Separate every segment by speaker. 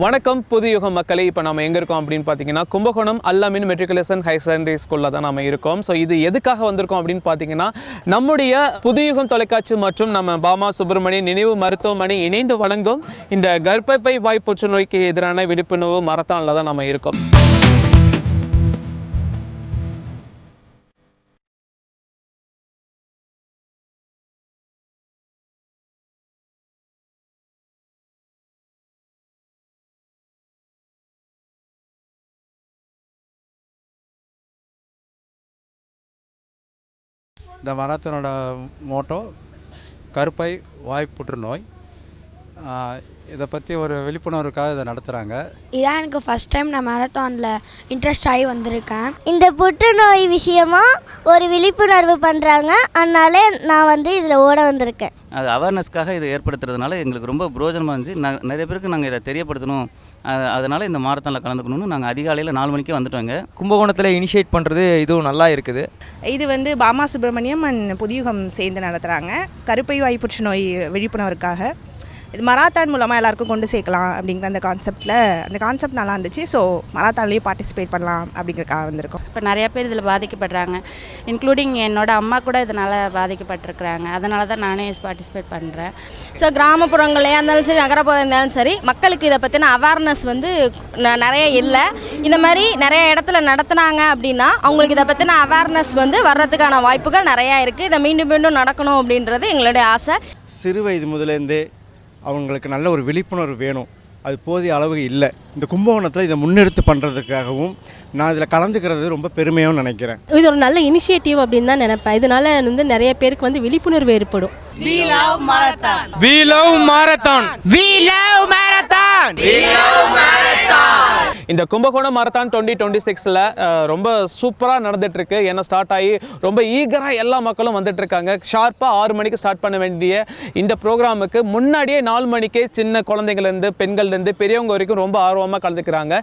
Speaker 1: வணக்கம் புதுயுக மக்களே. இப்போ நம்ம எங்கே இருக்கோம் அப்படின்னு பார்த்தீங்கன்னா Kumbakonam Al-Amin matriculation higher secondary ஸ்கூலில் தான் நம்ம இருக்கோம். ஸோ இது எதுக்காக வந்திருக்கோம் அப்படின்னு பார்த்தீங்கன்னா நம்முடைய புதுயுகம் தொலைக்காட்சி மற்றும் நம்ம பாமா சுப்பிரமணியன் நினைவு மருத்துவமனை இணைந்து வழங்கும் இந்த கர்ப்பப்பை வாய் புற்றுநோய்க்கு எதிரான விழிப்புணர்வு மரத்தானில் தான் நம்ம இருக்கோம்.
Speaker 2: இந்த மராத்தனோட மோட்டோ கருப்பை வாய் புற்றுநோய். இதை பற்றி ஒரு விழிப்புணர்வுக்காக இதை நடத்துகிறாங்க.
Speaker 3: இதான் எனக்கு ஃபஸ்ட் டைம் நான் மேரத்தானில் இன்ட்ரெஸ்ட் ஆகி வந்திருக்கேன்.
Speaker 4: இந்த புற்றுநோய் விஷயமாக ஒரு விழிப்புணர்வு பண்ணுறாங்க, அதனால நான் இதில் ஓட வந்திருக்கேன்.
Speaker 5: அது அவேர்னஸ்க்காக இதை ஏற்படுத்துறதுனால எங்களுக்கு ரொம்ப பிரோஜனமாக இருந்துச்சு. நிறைய பேருக்கு நாங்கள் இதை தெரியப்படுத்தணும், அதனால் இந்த மாரத்தானில் கலந்துக்கணும்னு நாங்கள் அதிகாலையில் 4 மணிக்கே வந்துட்டோங்க.
Speaker 6: கும்பகோணத்தில் இனிஷியேட் பண்ணுறது இதுவும் நல்லா இருக்குது.
Speaker 7: இது பாமா சுப்பிரமணியம் அண்ட் புதுயுகம் சேர்ந்து நடத்துகிறாங்க கருப்பை வாய் புற்றுநோய் விழிப்புணர்வுக்காக. இது மராத்தான் மூலமாக எல்லாருக்கும் கொண்டு சேர்க்கலாம் அப்படிங்கிற அந்த கான்செப்ட் நல்லா இருந்துச்சு. ஸோ மராத்தான்லேயும் பார்ட்டிசிபேட் பண்ணலாம் அப்படிங்கிறக்காக வந்திருக்கோம்.
Speaker 8: இப்போ நிறையா பேர் இதில் பாதிக்கப்படுறாங்க, இன்க்ளூடிங் என்னோட அம்மா கூட இதனால் பாதிக்கப்பட்டிருக்கிறாங்க. அதனால தான் நானே பார்ட்டிசிபேட் பண்ணுறேன்.
Speaker 9: ஸோ கிராமப்புறங்களே இருந்தாலும் சரி, நகரப்புறம் இருந்தாலும் சரி, மக்களுக்கு இதை பற்றின அவேர்னஸ் நிறைய இல்லை. இந்த மாதிரி நிறைய இடத்துல நடத்துனாங்க அப்படின்னா அவங்களுக்கு இதை பற்றின அவேர்னஸ் வர்றதுக்கான வாய்ப்புகள் நிறையா இருக்குது. இதை மீண்டும் மீண்டும் நடக்கணும் அப்படின்றது எங்களுடைய ஆசை.
Speaker 2: சிறு வயது முதலேருந்தே அவங்களுக்கு நல்ல ஒரு விழிப்புணர்வு வேணும். அது போதிய அளவு இல்லை. இந்த கும்பகோணத்தில் இதை முன்னெடுத்து பண்ணுறதுக்காகவும் நான் இதில் கலந்துக்கிறது ரொம்ப பெருமையாகவும் நினைக்கிறேன்.
Speaker 10: இது ஒரு நல்ல இனிஷியேட்டிவ் அப்படின்னு தான் நினைப்பேன். இதனால நிறைய பேருக்கு விழிப்புணர்வு ஏற்படும்.
Speaker 11: We love marathon.
Speaker 1: We love marathon.
Speaker 11: We love marathon. We love marathon.
Speaker 1: இந்த கும்பகோணம் மரத்தான் 2026ல் ரொம்ப சூப்பராக நடந்துட்டு இருக்கு. ஏன்னா ஸ்டார்ட் ஆகி ரொம்ப ஈகராக எல்லா மக்களும் வந்துட்டு இருக்காங்க. ஷார்ப்பாக 6 மணிக்கு ஸ்டார்ட் பண்ண வேண்டிய இந்த ப்ரோக்ராமுக்கு முன்னாடியே 4 மணிக்கே சின்ன குழந்தைங்கள்லேருந்து பெண்கள்லேருந்து பெரியவங்க வரைக்கும் ரொம்ப ஆர்வமாக கலந்துக்கிறாங்க.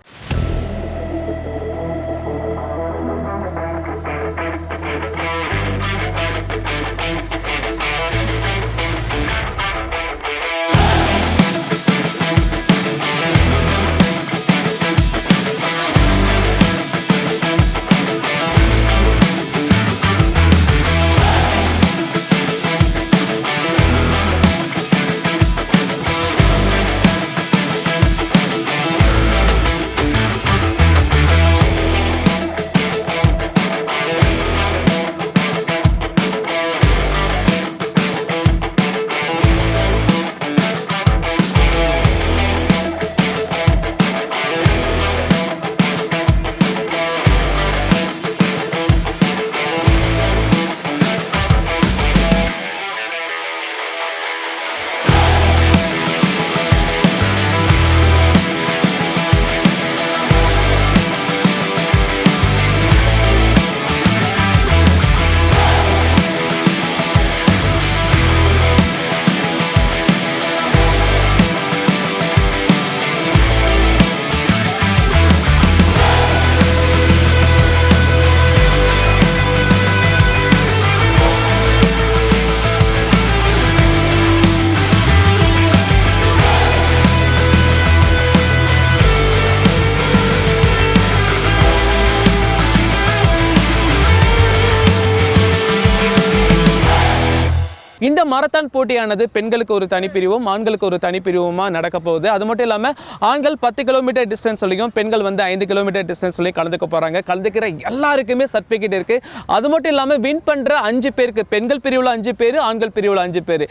Speaker 1: இந்த மரத்தான் போட்டியானது பெண்களுக்கு ஒரு தனிப்பிரிவும் ஆண்களுக்கு ஒரு தனிப்பிரிவுமாக நடக்க போகுது. அது மட்டும் இல்லாமல் ஆண்கள் 10 கிலோமீட்டர் டிஸ்டன்ஸ்லையும் பெண்கள் 5 கிலோமீட்டர் டிஸ்டன்ஸ்லையும் கலந்துக்க போகிறாங்க. கலந்துக்கிற எல்லாருக்குமே சர்டிஃபிகேட் இருக்குது. அது மட்டும் இல்லாமல் வின் பண்ணுற 5 பேருக்கு, பெண்கள் பிரிவில் 5 பேர், ஆண்கள் பிரிவில் 5 பேர்,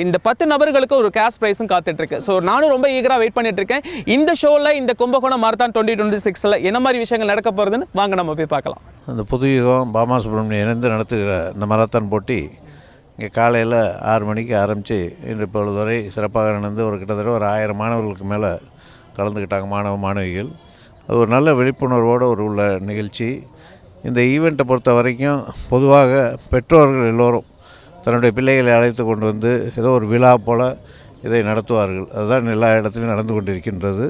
Speaker 1: இந்த 10 நபர்களுக்கு ஒரு கேஷ் ப்ரைஸும் காத்துட்ருக்கு. ஸோ நானும் ரொம்ப ஈகராக வெயிட் பண்ணிட்டு இருக்கேன். இந்த ஷோவில் இந்த கும்பகோணம் மரத்தான் 2026ல் என்ன மாதிரி விஷயங்கள் நடக்க போகிறதுன்னு வாங்க நம்ம போய் பார்க்கலாம்.
Speaker 12: அந்த புதுயுகம் பாமா சுப்பிரமணியன் இணைந்து நடத்துகிற இந்த மரத்தான் போட்டி இங்கே காலையில் 6 மணிக்கு ஆரம்பித்து இன்று இப்பொழுது வரை சிறப்பாக நடந்து கிட்டத்தட்ட ஒரு 1000 மாணவர்களுக்கு மேலே கலந்துக்கிட்டாங்க, மாணவிகள். அது ஒரு நல்ல விழிப்புணர்வோடு உள்ள நிகழ்ச்சி. இந்த ஈவெண்ட்டை பொறுத்த வரைக்கும் பொதுவாக பெற்றோர்கள் எல்லோரும் தன்னுடைய பிள்ளைகளை அழைத்து கொண்டு வந்து ஏதோ ஒரு விழா போல் இதை நடத்துவார்கள். அதுதான் எல்லா இடத்துலையும் நடந்து கொண்டிருக்கின்றது.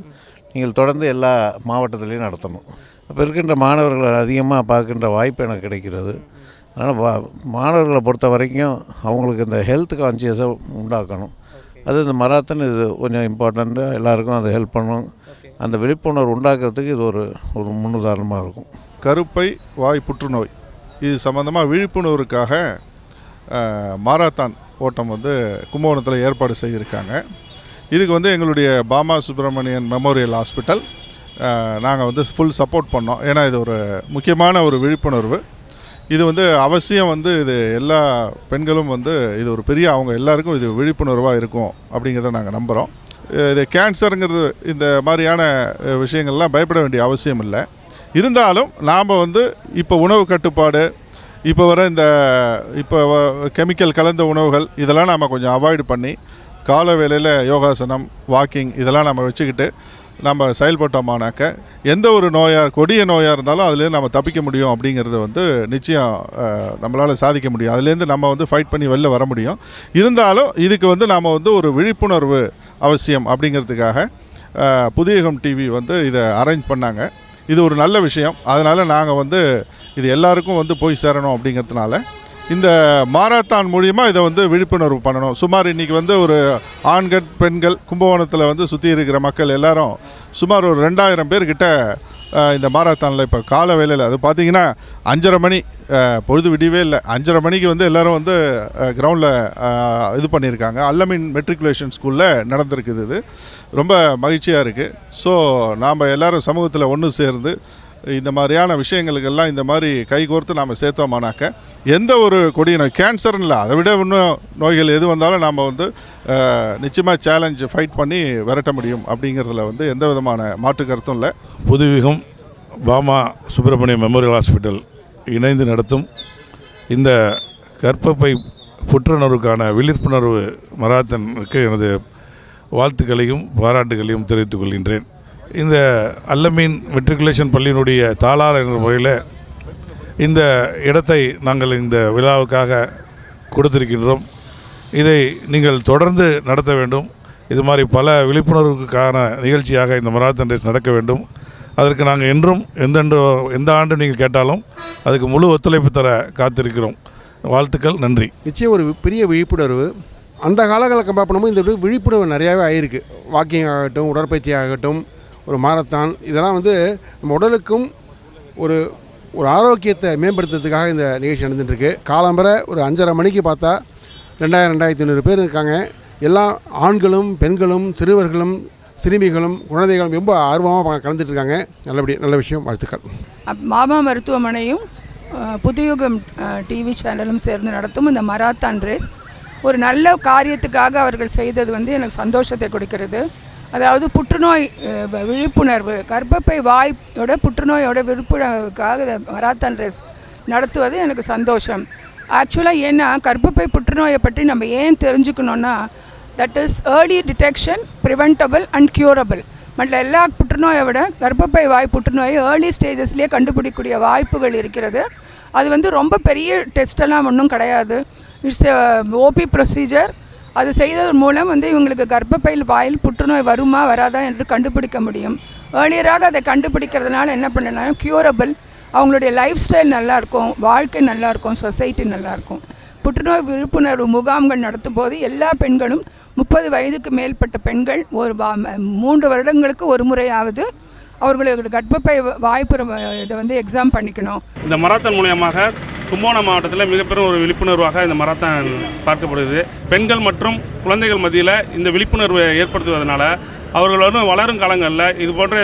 Speaker 12: நீங்கள் தொடர்ந்து எல்லா மாவட்டத்திலையும் நடத்தணும். அப்போ இருக்கின்ற மாணவர்கள் அதிகமாக பார்க்கின்ற வாய்ப்பு எனக்கு கிடைக்கிறது. அதனால் மாணவர்களை பொறுத்த வரைக்கும் அவங்களுக்கு இந்த ஹெல்த் கான்சியஸை உண்டாக்கணும். அது இந்த மராத்தான் இது கொஞ்சம் இம்பார்ட்டண்ட்டு, எல்லாருக்கும் அதை ஹெல்ப் பண்ணும். அந்த விழிப்புணர்வு உண்டாக்குறதுக்கு இது ஒரு முன்னுதாரணமாக இருக்கும்.
Speaker 13: கருப்பை வாய் புற்றுநோய் இது சம்மந்தமாக விழிப்புணர்வுக்காக மாரத்தான் ஓட்டம் வந்து கும்பகோணத்தில் ஏற்பாடு செய்திருக்காங்க. இதுக்கு வந்து எங்களுடைய பாமா சுப்பிரமணியன் மெமோரியல் ஹாஸ்பிட்டல் நாங்கள் வந்து ஃபுல் சப்போர்ட் பண்ணோம். ஏன்னா இது ஒரு முக்கியமான ஒரு விழிப்புணர்வு. இது வந்து அவசியம் வந்து இது எல்லா பெண்களும் வந்து இது ஒரு பெரிய அவங்க எல்லாருக்கும் இது விழிப்புணர்வாக இருக்கும் அப்படிங்கிறத நாங்கள் நம்புகிறோம். இது கேன்சருங்கிறது இந்த மாதிரியான விஷயங்கள்லாம் பயப்பட வேண்டிய அவசியம் இல்லை. இருந்தாலும் நாம் வந்து இப்போ உணவு கட்டுப்பாடு, இப்போ வர இந்த இப்போ கெமிக்கல் கலந்த உணவுகள் இதெல்லாம் நாம் கொஞ்சம் அவாய்டு பண்ணி கால வேளையில் யோகாசனம், வாக்கிங் இதெல்லாம் நம்ம வச்சுக்கிட்டு நம்ம செயல்பட்டோமானாக்க எந்த ஒரு கொடிய நோயாக இருந்தாலும் அதுலேருந்து நம்ம தப்பிக்க முடியும் அப்படிங்கிறத வந்து நிச்சயம் நம்மளால் சாதிக்க முடியும். அதுலேருந்து நம்ம வந்து ஃபைட் பண்ணி வெளில வர முடியும். இருந்தாலும் இதுக்கு வந்து நாம் வந்து ஒரு விழிப்புணர்வு அவசியம் அப்படிங்கிறதுக்காக புதியகம் டிவி வந்து இதை அரேஞ்ச் பண்ணாங்க. இது ஒரு நல்ல விஷயம். அதனால் நாங்கள் வந்து இது எல்லாருக்கும் வந்து போய் சேரணும் அப்படிங்கிறதுனால இந்த மாரத்தான் மூலிமா இதை வந்து விழிப்புணர்வு பண்ணணும். சுமார் இன்றைக்கி வந்து ஒரு ஆண்கள் பெண்கள் கும்பகோணத்தில் வந்து சுற்றி இருக்கிற மக்கள் எல்லாரும் சுமார் ஒரு 2000 பேர்கிட்ட இந்த மாரத்தானில் இப்போ கால வேளையில் அது பார்த்திங்கன்னா 5:30 மணி பொழுது விடியவே இல்லை. 5:30 மணிக்கு வந்து எல்லோரும் வந்து கிரவுண்டில் இது பண்ணியிருக்காங்க. அல்லமீன் மெட்ரிகுலேஷன் ஸ்கூலில் நடந்திருக்குது. இது ரொம்ப மகிழ்ச்சியாக இருக்குது. ஸோ நாம் எல்லோரும் சமூகத்தில் ஒன்று சேர்ந்து இந்த மாதிரியான விஷயங்களுக்கெல்லாம் இந்த மாதிரி கைகோர்த்து நாம் சேர்த்தோமானாக்க எந்த ஒரு கொடிய நோய் கேன்சர்னு இல்லை, அதை விட இன்னும் நோய்கள் எது வந்தாலும் நாம் வந்து நிச்சயமாக சேலஞ்சு ஃபைட் பண்ணி விரட்ட முடியும் அப்படிங்கிறதுல வந்து எந்த விதமான மாற்று கருத்தும் இல்லை.
Speaker 14: புதுவிகம் பாமா சுப்பிரமணியம் மெமோரியல் ஹாஸ்பிட்டல் இணைந்து நடத்தும் இந்த கர்ப்பப்பை புற்றுணர்வுக்கான விழிப்புணர்வு மராத்தனுக்கு எனது வாழ்த்துக்களையும் பாராட்டுகளையும் தெரிவித்துக் கொள்கின்றேன். இந்த அல்லமீன் மெட்ரிகுலேஷன் பள்ளியினுடைய தாளாளர் என்ற முறையில் இந்த இடத்தை நாங்கள் இந்த விழாவுக்காக கொடுத்திருக்கின்றோம். இதை நீங்கள் தொடர்ந்து நடத்த வேண்டும். இது மாதிரி பல விழிப்புணர்வுக்கான நிகழ்ச்சியாக இந்த மராத்தான் ரேஸ் நடக்க வேண்டும். அதற்கு நாங்கள் என்றும் எந்த ஆண்டு நீங்கள் கேட்டாலும் அதுக்கு முழு ஒத்துழைப்பு தர காத்திருக்கிறோம். வாழ்த்துக்கள், நன்றி.
Speaker 15: நிச்சயம் ஒரு பெரிய விழிப்புணர்வு. அந்த காலங்களில் கம்பேர் பண்ணும்போது இந்த விழிப்புணர்வு நிறையாவே ஆகிருக்கு. வாக்கிங் ஆகட்டும், உடற்பயிற்சி ஆகட்டும், ஒரு மாரத்தான் இதெல்லாம் வந்து நம்ம உடலுக்கும் ஒரு ஆரோக்கியத்தை மேம்படுத்துறதுக்காக இந்த நிகழ்ச்சி நடந்துட்டுருக்கு. காலம்பரை ஒரு 5:30 மணிக்கு பார்த்தா 2500 பேர் இருக்காங்க. எல்லா ஆண்களும் பெண்களும் சிறுவர்களும் சிறுமிகளும் குழந்தைகளும் ரொம்ப ஆர்வமாக கலந்துட்டுருக்காங்க. நல்ல விஷயம், வாழ்த்துக்கள்.
Speaker 16: மாமா மருத்துவமனையும் புதுயுகம் டிவி சேனலும் சேர்ந்து நடத்தும் இந்த மராத்தான் ரேஸ் ஒரு நல்ல காரியத்துக்காக அவர்கள் செய்தது வந்து எனக்கு சந்தோஷத்தை கொடுக்கிறது. அதாவது புற்றுநோய் விழிப்புணர்வு, கர்ப்பப்பை வாயோட புற்றுநோயோட விழிப்புணர்வுக்காக மராத்தான் ரேஸ் நடத்துவது எனக்கு சந்தோஷம். ஆக்சுவலாக ஏன்னா கர்ப்பப்பை புற்றுநோயை பற்றி நம்ம ஏன் தெரிஞ்சுக்கணுன்னா, that is early detection, preventable and curable. மற்ற எல்லா புற்றுநோயை விட கர்ப்பப்பை வாய் புற்றுநோயை ஏர்லி ஸ்டேஜஸ்லேயே கண்டுபிடிக்கக்கூடிய வாய்ப்புகள் இருக்கிறது. அது வந்து ரொம்ப பெரிய டெஸ்டெல்லாம் ஒன்றும் கிடையாது. It's OP procedure. அது செய்ததன் மூலம் வந்து இவங்களுக்கு கர்ப்பப்பையில் வாயில் புற்றுநோய் வருமா வராதா என்று கண்டுபிடிக்க முடியும். ஏர்லியராக அதை கண்டுபிடிக்கிறதுனால என்ன பண்ணலாம், க்யூரபிள். அவங்களுடைய லைஃப் ஸ்டைல் நல்லாயிருக்கும், வாழ்க்கை நல்லாயிருக்கும், சொசைட்டி நல்லாயிருக்கும். புற்றுநோய் விழிப்புணர்வு முகாம்கள் நடத்தும் போது எல்லா பெண்களும் 30 வயதுக்கு மேற்பட்ட பெண்கள் ஒரு 3 வருடங்களுக்கு ஒரு முறையாவது அவர்களுடைய கர்ப்பப்பை வாய்ப்பு இதை வந்து எக்ஸாம் பண்ணிக்கணும்.
Speaker 17: இந்த மராத்தான் மூலமாக கும்பகோணம் மாவட்டத்தில் மிகப்பெரும் ஒரு விழிப்புணர்வாக இந்த மராத்தான் பார்க்கப்படுது. பெண்கள் மற்றும் குழந்தைகள் மத்தியில் இந்த விழிப்புணர்வை ஏற்படுத்துவதனால அவர்களோட வளரும் காலங்களில் இது போன்ற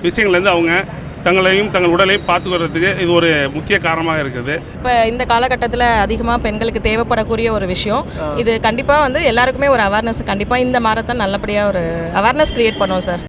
Speaker 17: விஷயங்கள்லேருந்து அவங்க தங்களையும் தங்கள் உடலையும் பார்த்துக்கிறதுக்கு இது ஒரு முக்கிய காரணமாக இருக்குது.
Speaker 18: இப்போ இந்த காலகட்டத்தில் அதிகமாக பெண்களுக்கு தேவைப்படக்கூடிய ஒரு விஷயம் இது. கண்டிப்பாக வந்து எல்லாருக்குமே ஒரு அவேர்னஸ், கண்டிப்பாக இந்த மராத்தான் நல்லபடியாக ஒரு அவேர்னஸ் க்ரியேட் பண்ணுவோம் சார்.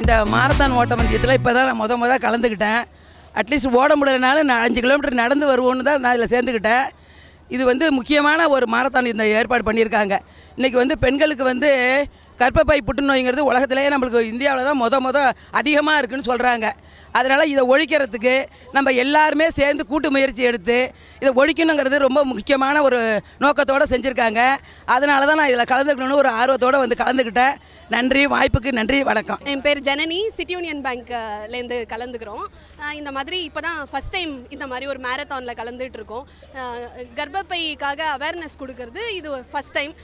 Speaker 19: இந்த மாரத்தான் ஓட்டப்பந்தயத்தில் இப்போ தான் நான் முத கலந்துக்கிட்டேன். அட்லீஸ்ட் ஓட முடியலனாலும் நான் 5 கிலோமீட்டர் நடந்து வருவோன்னு தான் நான் இதில் சேர்ந்துக்கிட்டேன். இது வந்து முக்கியமான ஒரு மாரத்தான் இந்த ஏற்பாடு பண்ணியிருக்காங்க. இன்றைக்கி வந்து பெண்களுக்கு வந்து கர்ப்பப்பை புற்றுநோய்ங்கிறது உலகத்திலேயே நம்மளுக்கு இந்தியாவில் தான் முத அதிகமாக இருக்குதுன்னு சொல்கிறாங்க. அதனால் இதை ஒழிக்கிறதுக்கு நம்ம எல்லாருமே சேர்ந்து கூட்டு முயற்சி எடுத்து இதை ஒழிக்கணுங்கிறது ரொம்ப முக்கியமான ஒரு நோக்கத்தோடு செஞ்சுருக்காங்க. அதனால தான் நான் இதில் கலந்துக்கணுன்னு ஒரு ஆர்வத்தோடு வந்து கலந்துக்கிட்டேன். நன்றி, வாய்ப்புக்கு நன்றி, வணக்கம்.
Speaker 20: என் பேர் ஜனனி, சிட்டி யூனியன் பேங்க்லேருந்து கலந்துக்கிறோம். இந்த மாதிரி இப்போ தான் ஃபஸ்ட் டைம் இந்த மாதிரி ஒரு மேரத்தானில் கலந்துட்டு இருக்கோம். கர்ப்பப்பைக்காக அவேர்னஸ் கொடுக்கறது இது ஃபஸ்ட் டைம்.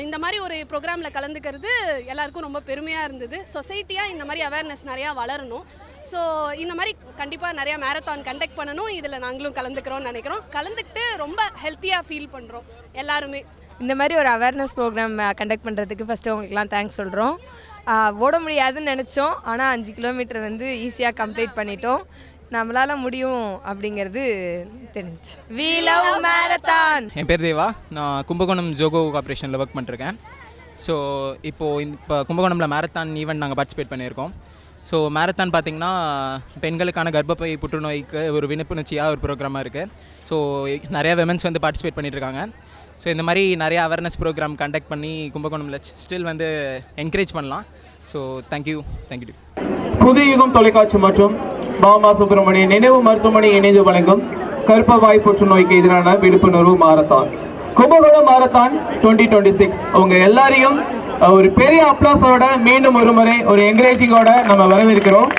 Speaker 20: இந்த மாதிரி ஒரு ப்ரோக்ராமில் கலந்துக்கிறது எல்லாருக்கும் ரொம்ப பெருமையாக இருந்தது. சொசைட்டியாக இந்த மாதிரி அவேர்னஸ் நிறையா வளரணும். ஸோ இந்த மாதிரி கண்டிப்பாக நிறையா மேரத்தான் கண்டக்ட் பண்ணணும். இதில் நாங்களும் கலந்துக்கிறோம்னு நினைக்கிறோம். கலந்துக்கிட்டு ரொம்ப ஹெல்த்தியாக ஃபீல் பண்ணுறோம் எல்லாருமே.
Speaker 21: இந்த மாதிரி ஒரு அவேர்னஸ் ப்ரோக்ராம் கண்டக்ட் பண்ணுறதுக்கு ஃபஸ்ட்டு உங்களுக்குலாம் தேங்க்ஸ் சொல்கிறோம். ஓட முடியாதுன்னு நினச்சோம், ஆனால் 5 கிலோமீட்டர் வந்து ஈஸியாக கம்ப்ளீட் பண்ணிட்டோம். நம்மளால் முடியும் அப்படிங்கிறது தெரிஞ்சிச்சு. We love marathon.
Speaker 22: என் பேர் தேவா, நான் கும்பகோணம் ஜோகோ கார்பரேஷனில் ஒர்க் பண்ணிருக்கேன். ஸோ இப்போ கும்பகோணமில் மேரத்தான் ஈவெண்ட் நாங்கள் பார்ட்டிசிபேட் பண்ணியிருக்கோம். ஸோ மேரத்தான் பார்த்திங்கன்னா பெண்களுக்கான கர்ப்பப்பை புற்றுநோய்க்கு ஒரு விழிப்புணர்ச்சியாக ஒரு ப்ரோக்ராமாக இருக்குது. ஸோ நிறையா விமென்ஸ் வந்து பார்ட்டிசிபேட் பண்ணிட்டுருக்காங்க. ஸோ இந்த மாதிரி நிறையா அவேர்னஸ் ப்ரோக்ராம் கண்டக்ட் பண்ணி கும்பகோணமில் ஸ்டில் வந்து என்கரேஜ் பண்ணலாம். So thank you.
Speaker 1: புதுயுகம் தொலைக்காட்சி மற்றும் பாமா சுப்பிரமணியன் நினைவு மருத்துவமனை இணைந்து வழங்கும் கர்ப்பவாய் புற்றுநோய்க்கு எதிரான விழிப்புணர்வு மாரத்தான், கும்பகோணம் மாரத்தான் 2026. அவங்க எல்லாரையும் ஒரு பெரிய அப்ளாஸோட மீண்டும் ஒரு முறை ஒரு என்கரேஜிங்கோட நம்ம வரவேற்கிறோம்.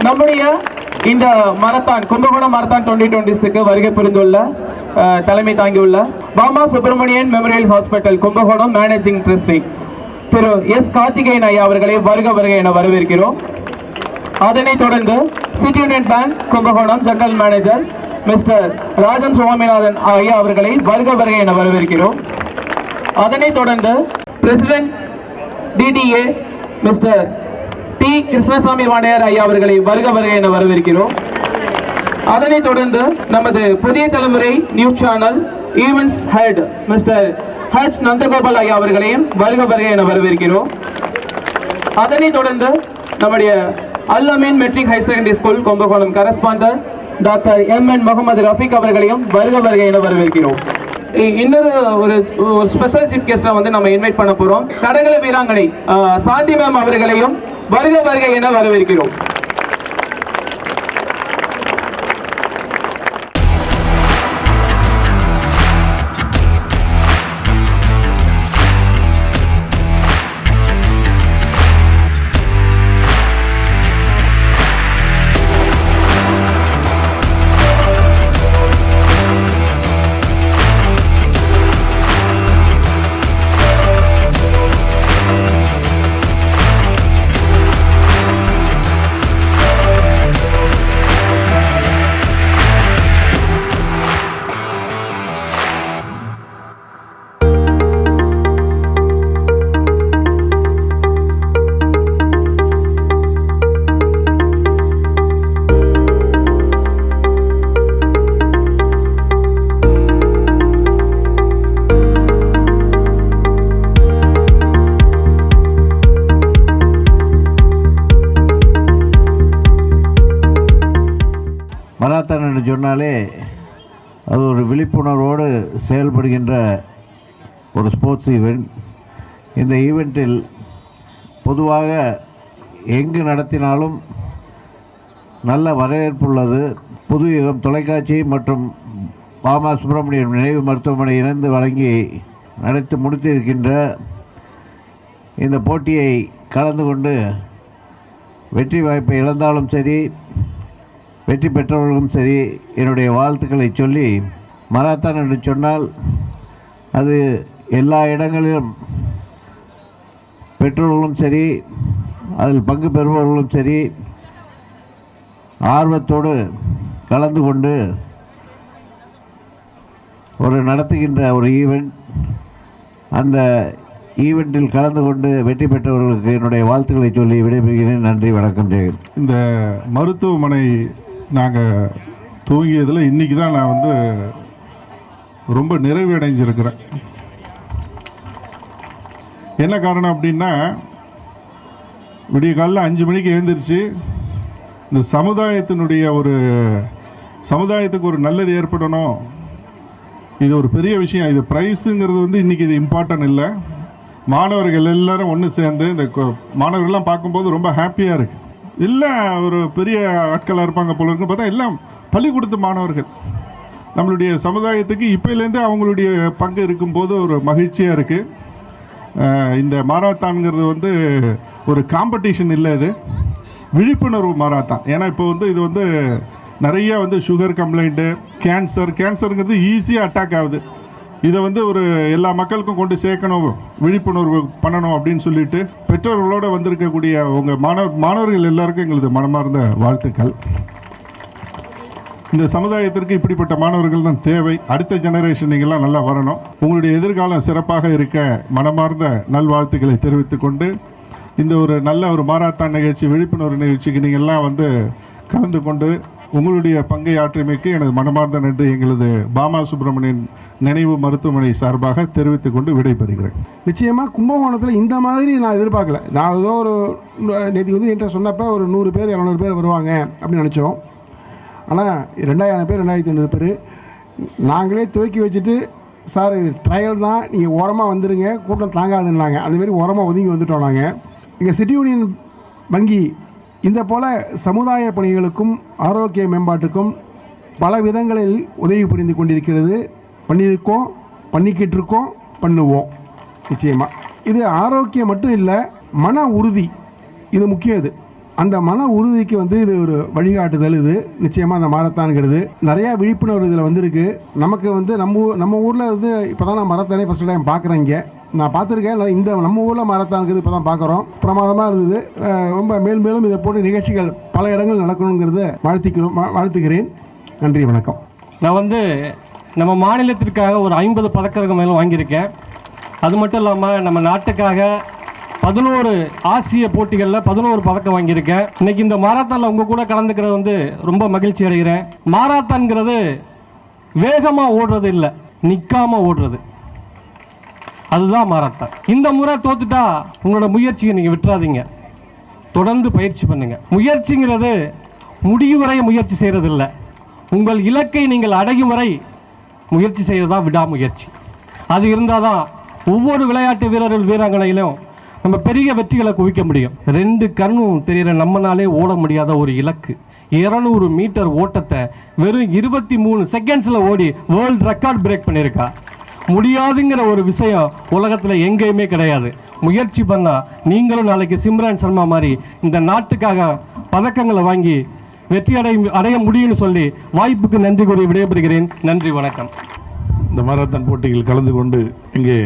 Speaker 1: நம்முடைய இந்த மாரத்தான் கும்பகோணம் மாரத்தான் 2026க்கு வருகை புரிந்துள்ள தலைமை தாங்கியுள்ள Bama Subramanian memorial hospital Kumbakonam managing trustee Thiru S Karthikeyan ஐயா அவர்களை வருக என வரவேற்கிறோம். அதனைத் தொடர்ந்து city union bank Kumbakonam general manager mister Rajan Swaminathan ஐயா அவர்களை வருக என வரவேற்கிறோம். அதனைத் தொடர்ந்து president TDA mister T Krishnasamy Vandaiyar ஐயா அவர்களை வருக என வரவேற்கிறோம். அதனைத் தொடர்ந்து நமது Puthiya Thalaimurai news channel events head mister H Nandagopal ஐயா அவர்களையும் வருக என வரவேற்கிறோம். அதனைத் தொடர்ந்து நம்முடைய Al Ameen matric higher secondary school Kumbakonam correspondent doctor M N. Mohammed Rafeek அவர்களையும் வருக என வரவேற்கிறோம். இன்னொரு ஒரு ஸ்பெஷல் சீஃப் கெஸ்டை வந்து நம்ம இன்வைட் பண்ண போறோம். தடகள வீராங்கனை சாந்தி மேம் அவர்களையும் வருக என வரவேற்கிறோம்.
Speaker 12: மராத்தான் என்று சொன்னாலே அது ஒரு விழிப்புணர்வோடு செயல்படுகின்ற ஒரு ஸ்போர்ட்ஸ் ஈவெண்ட். இந்த ஈவெண்ட்டில் பொதுவாக எங்கு நடத்தினாலும் நல்ல வரவேற்புள்ளது. புதுயுகம் தொலைக்காட்சி மற்றும் பாமா சுப்பிரமணியன் நினைவு மருத்துவமனை இணைந்து வழங்கி நடத்தி முடித்திருக்கின்ற இந்த போட்டியை கலந்து கொண்டு வெற்றி வாய்ப்பை இழந்தாலும் சரி, வெற்றி பெற்றவர்களும் சரி, என்னுடைய வாழ்த்துக்களை சொல்லி, மராத்தான் என்று சொன்னால் அது எல்லா இடங்களிலும் பெற்றோர்களும் சரி, அதில் பங்கு பெறுபவர்களும் சரி ஆர்வத்தோடு கலந்து கொண்டு ஒரு நடத்துகின்ற ஒரு ஈவெண்ட். அந்த ஈவெண்ட்டில் கலந்து கொண்டு வெற்றி பெற்றவர்களுக்கு என்னுடைய வாழ்த்துக்களை சொல்லி விடைபெறுகிறேன். நன்றி, வணக்கம், ஜெயன்.
Speaker 23: இந்த மருத்துவமனை நாங்கள் துவங்கியதில் இன்றைக்கி தான் நான் வந்து ரொம்ப நிறைவு அடைஞ்சிருக்கிறேன். என்ன காரணம் அப்படின்னா, விடிய காலையில் 5 மணிக்கு எழுந்திரிச்சு இந்த சமுதாயத்துக்கு ஒரு நல்லது ஏற்படணும். இது ஒரு பெரிய விஷயம். இது ப்ரைஸுங்கிறது வந்து இன்றைக்கி இது இம்பார்ட்டன்ட் இல்லை. மாணவர்கள் எல்லாரும் ஒன்று சேர்ந்து இந்த மாணவர்கள்லாம் பார்க்கும்போது ரொம்ப ஹாப்பியாக இருக்குது. இல்லை ஒரு பெரிய ஆட்களாக இருப்பாங்க போல இருக்குன்னு பார்த்தா எல்லாம் பள்ளிக்கூடத்து மாணவர்கள். நம்மளுடைய சமுதாயத்துக்கு இப்போலேருந்து அவங்களுடைய பங்கு இருக்கும்போது ஒரு மகிழ்ச்சியாக இருக்குது. இந்த மாரத்தான்ங்கிறது வந்து ஒரு காம்படிஷன் இல்லை, இது விழிப்புணர்வு மாரத்தான். ஏன்னா இப்போ வந்து இது வந்து நிறைய வந்து சுகர் கம்ப்ளைண்ட்டு, கேன்சருங்கிறது ஈஸியாக அட்டாக் ஆகுது. இதை வந்து ஒரு எல்லா மக்களுக்கும் கொண்டு சேர்க்கணும், விழிப்புணர்வு பண்ணணும் அப்படின்னு சொல்லிட்டு பெற்றோர்களோடு வந்திருக்கக்கூடிய உங்கள் மாணவர்கள் எல்லாருக்கும் எங்களது மனமார்ந்த வாழ்த்துக்கள். இந்த சமுதாயத்திற்கு இப்படிப்பட்ட மாணவர்கள் தான் தேவை. அடுத்த ஜெனரேஷன் நீங்கள்லாம் நல்லா வரணும். உங்களுடைய எதிர்காலம் சிறப்பாக இருக்க மனமார்ந்த நல்வாழ்த்துக்களை தெரிவித்துக் கொண்டு இந்த ஒரு நல்ல ஒரு மாரத்தான் நிகழ்ச்சி, விழிப்புணர்வு நிகழ்ச்சிக்கு நீங்கள்லாம் வந்து கலந்து கொண்டு உங்களுடைய பங்கை ஆற்றியமைக்கு எனது மனமார்ந்த நன்றி எங்களது பாமா சுப்பிரமணியன் நினைவு மருத்துவமனை சார்பாக தெரிவித்துக் கொண்டு விடைபெறுகிறேன்.
Speaker 15: நிச்சயமாக கும்பகோணத்தில் இந்த மாதிரி நான் எதிர்பார்க்கல. நான் ஏதோ ஒரு நேற்று வந்து என்கிட்ட சொன்னப்போ ஒரு 100 பேர் 200 பேர் வருவாங்க அப்படின்னு நினச்சோம். ஆனால் 2000 பேர் 2500 பேர் நாங்களே துவக்கி வச்சுட்டு, சார் இது ட்ரையல் தான், நீங்கள் ஓரமாக வந்துடுங்க, கூட்டம் தாங்காதுன்னாங்க. அதுமாரி ஓரமாக ஒதுங்கி வந்துட்டோம். நாங்கள் இங்கே சிட்டி யூனியன் வங்கி இந்த போல் சமுதாய பணிகளுக்கும் ஆரோக்கிய மேம்பாட்டுக்கும் பல விதங்களில் உதவி புரிந்து கொண்டிருக்கிறது. பண்ணிக்கிட்டு இருக்கோம், பண்ணுவோம். நிச்சயமாக இது ஆரோக்கியம் மட்டும் இல்லை, மன உறுதி இது முக்கியம். இது அந்த மன உறுதிக்கு வந்து இது ஒரு வழிகாட்டுதல். இது நிச்சயமாக அந்த மாரத்தான்ங்கிறது நிறையா விழிப்புணர்வு இதில் வந்திருக்கு. நமக்கு வந்து நம்ம ஊரில் வந்து இப்போ தான் நான் மாரத்தானே ஃபஸ்ட் டைம் பார்க்குறேன். இங்கே நான் பார்த்துருக்கேன். இந்த நம்ம ஊரில் மாரத்தான்ங்கிறது இப்போ தான் பார்க்குறோம். பிரமாதமாக இருந்தது. ரொம்ப மேலும் இதை போட்டு நிகழ்ச்சிகள் பல இடங்கள் நடக்கணுங்கிறத வாழ்த்துக்கிறேன். நன்றி, வணக்கம்.
Speaker 3: நான் வந்து நம்ம மாநிலத்திற்காக ஒரு 50 பதக்கங்கள் மேலும் வாங்கியிருக்கேன். அது மட்டும் இல்லாமல் நம்ம நாட்டுக்காக 11 ஆசிய போட்டிகளில் 11 பதக்கம் வாங்கியிருக்கேன். இன்னைக்கு இந்த மாரத்தானில் உங்கள் கூட கலந்துக்கிறது வந்து ரொம்ப மகிழ்ச்சி அடைகிறேன். மாரத்தான்ங்கிறது வேகமாக ஓடுறது இல்லை, நிற்காமல் ஓடுறது, அதுதான் மாரத்தான். இந்த முறை தோத்துட்டா உங்களோட முயற்சியை நீங்கள் விட்டுறாதீங்க, தொடர்ந்து பயிற்சி பண்ணுங்க. முயற்சிங்கிறது முடியும் வரை முயற்சி செய்கிறது இல்லை, உங்கள் இலக்கை நீங்கள் அடையும் வரை முயற்சி செய்கிறதா விடாமுயற்சி. அது இருந்தால் தான் ஒவ்வொரு விளையாட்டு வீராங்கனையிலும் நம்ம பெரிய வெற்றிகளை குவிக்க முடியும். 2 கண்ணும் தெரிகிற நம்மனாலே ஓட முடியாத ஒரு இலக்கு 200 மீட்டர் ஓட்டத்தை வெறும் 23 செகண்ட்ஸில் ஓடி வேர்ல்டு ரெக்கார்ட் பிரேக் பண்ணியிருக்கா. முடியாதுங்கிற ஒரு விஷயம் உலகத்தில் எங்கேயுமே கிடையாது. முயற்சி பண்ணால் நீங்களும் நாளைக்கு சிம்ரன் சர்மா மாதிரி இந்த நாட்டுக்காக பதக்கங்களை வாங்கி வெற்றி அடைய முடியும்னு சொல்லி வாய்ப்புக்கு நன்றி கூறி விடைபெறுகிறேன். நன்றி, வணக்கம்.
Speaker 14: இந்த மாரத்தான் போட்டியில் கலந்து கொண்டு இங்கே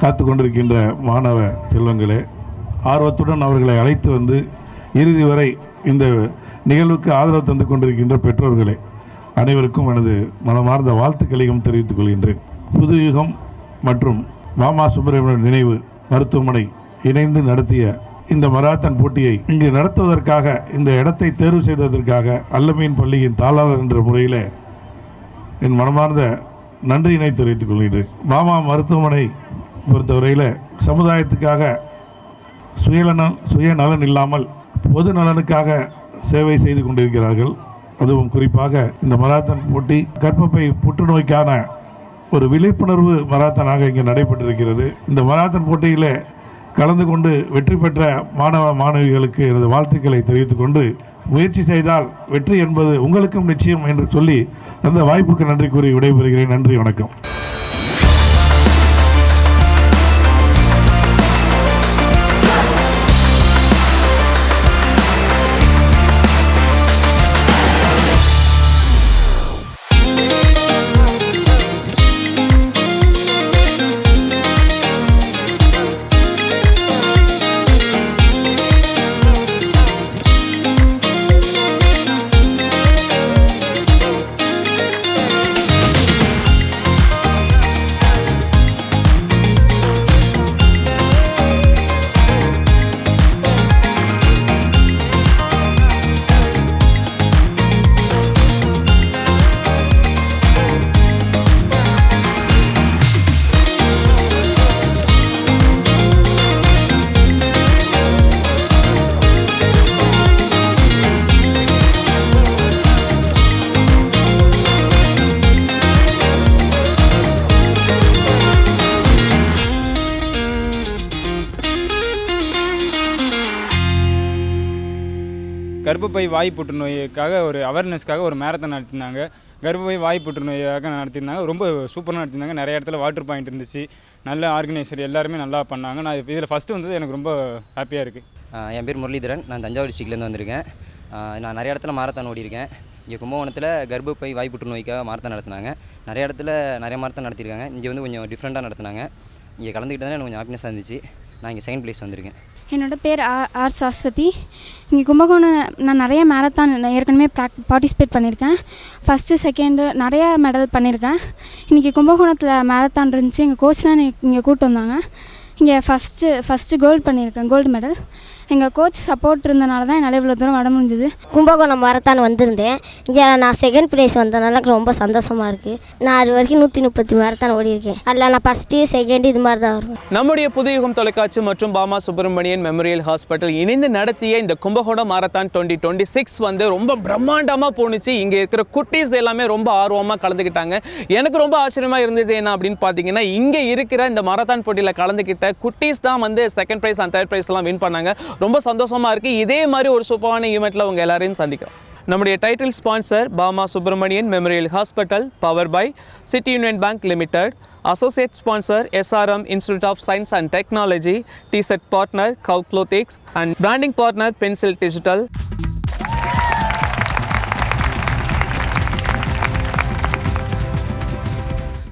Speaker 14: காத்து கொண்டிருக்கின்ற மாணவ செல்வங்களே, ஆர்வத்துடன் அவர்களை அழைத்து வந்து இறுதி வரை இந்த நிகழ்வுக்கு ஆதரவு தந்து கொண்டிருக்கின்ற பெற்றோர்களே, அனைவருக்கும் எனது மனமார்ந்த வாழ்த்துக்களையும் தெரிவித்துக் கொள்கின்றேன். புதுயுகம் மற்றும் பாமா சுப்பிரமணியன் நினைவு மருத்துவமனை இணைந்து நடத்திய இந்த மாரத்தான் போட்டியை இங்கு நடத்துவதற்காக, இந்த இடத்தை தேர்வு செய்ததற்காக அல்லமீன் பள்ளியின் தாளாளர் என்ற முறையில் என் மனமார்ந்த நன்றியினை தெரிவித்துக் கொள்கின்றேன். பாமா மருத்துவமனை பொறுத்தவரையில் சமுதாயத்துக்காக சுயநலன் இல்லாமல் பொது நலனுக்காக சேவை செய்து கொண்டிருக்கிறார்கள். அதுவும் குறிப்பாக இந்த மாரத்தான் போட்டி கர்ப்பப்பை புற்றுநோய்க்கான ஒரு விழிப்புணர்வு மாரத்தானாக இங்கே நடைபெற்றிருக்கிறது. இந்த மாரத்தான் போட்டியில் கலந்து கொண்டு வெற்றி பெற்ற மாணவிகளுக்கு எனது வாழ்த்துக்களை தெரிவித்துக் கொண்டு, முயற்சி செய்தால் வெற்றி என்பது உங்களுக்கும் நிச்சயம் என்று சொல்லி அந்த வாய்ப்புக்கு நன்றி கூறி விடைபெறுகிறேன். நன்றி, வணக்கம்.
Speaker 4: கர்ப்பப்பை வாய் புற்றுநோய்க்காக ஒரு அவேர்னஸ்க்காக ஒரு மேரத்தான் நடத்தியிருந்தாங்க. கர்ப்பப்பை வாய் புற்றுநோய்க்காக நடத்தியிருந்தாங்க. ரொம்ப சூப்பராக நடத்தியிருந்தாங்க. நிறைய இடத்துல வாட்டர் பாயிண்ட் இருந்துச்சு. நல்ல ஆர்கனைசர் எல்லாருமே நல்லா பண்ணாங்க. நான் இதில் ஃபஸ்ட்டு வந்தது எனக்கு ரொம்ப ஹாப்பியாக இருக்குது.
Speaker 5: என் பேர் முரளிதரன். நான் தஞ்சாவூர் டிஸ்ட்ரிக்ட்லேருந்து வந்திருக்கேன். நான் நிறைய இடத்துல மாரத்தான் ஓடிருக்கேன். இங்கே கும்பகோணத்தில் கர்ப்பப்பை வாய் புற்றுநோய்க்காக மாரத்தான் நடத்தினாங்க. நிறைய இடத்துல நிறைய மாரத்தான் நடத்தியிருக்காங்க. இங்கே வந்து கொஞ்சம் டிஃப்ரெண்ட்டாக நடத்தினாங்க. இங்கே கலந்துக்கிட்டதால் எனக்கு கொஞ்சம் ஹாப்பினஸாக இருந்துச்சு. நான் இங்கே செகண்ட் ப்ளேஸ் வந்திருக்கேன்.
Speaker 6: என்னோடய பேர் ஆர் சாஸ்வதி. இங்கே கும்பகோணம் நான் நிறைய மேரத்தான் ஏற்கனவே பார்ட்டிசிபேட் பண்ணியிருக்கேன். ஃபஸ்ட்டு செகண்டு நிறையா மெடல் பண்ணியிருக்கேன். இன்றைக்கி கும்பகோணத்தில் மேரத்தான் இருந்துச்சு. எங்கள் கோச் தான் இங்கே கூப்பிட்டு வந்தாங்க. இங்கே ஃபஸ்ட்டு கோல்டு பண்ணியிருக்கேன், கோல்டு மெடல். எங்கள் கோச் சப்போர்ட் இருந்தனால தான் என்னால் இவ்வளோ தூரம் வர முடிஞ்சுது.
Speaker 9: கும்பகோணம் மாரத்தான் வந்திருந்தேன். இங்கே நான் செகண்ட் ப்ரைஸ் வந்ததுனால எனக்கு ரொம்ப சந்தோஷமாக இருக்குது. நான் அது வரைக்கும் 130 மாரத்தான் ஓடிருக்கேன். அதில் நான் ஃபஸ்ட்டு செகண்ட் இது மாதிரி தான் வருவேன்.
Speaker 1: நம்முடைய புதுயுகம் தொலைக்காட்சி மற்றும் பாமா சுப்பிரமணியன் மெமோரியல் ஹாஸ்பிட்டல் இணைந்து நடத்திய இந்த கும்பகோணம் மாரத்தான் 2026 வந்து ரொம்ப பிரம்மாண்டமாக போணுச்சு. இங்கே இருக்கிற குட்டீஸ் எல்லாமே ரொம்ப ஆர்வமாக கலந்துக்கிட்டாங்க. எனக்கு ரொம்ப ஆச்சரியமாக இருந்தது என்ன அப்படின்னு பார்த்தீங்கன்னா, இங்கே இருக்கிற இந்த மாரத்தான் போட்டியில் கலந்துக்கிட்ட குட்டீஸ் தான் வந்து செகண்ட் ப்ரைஸ் அண்ட் தேர்ட் ப்ரைஸ்லாம் வின் பண்ணாங்க. ரொம்ப சந்தோஷமாக இருக்குது. இதே மாதிரி ஒரு சூப்பரான ஈவெண்ட்டில் உங்கள் எல்லாரையும் சந்திக்கிறோம். நம்முடைய title sponsor Bama Subramanian memorial Hospital, power by City union Bank Limited. Associate sponsor SRM Institute of Science and Technology. T-Set partner Cow Clothics and branding partner Pencil Digital.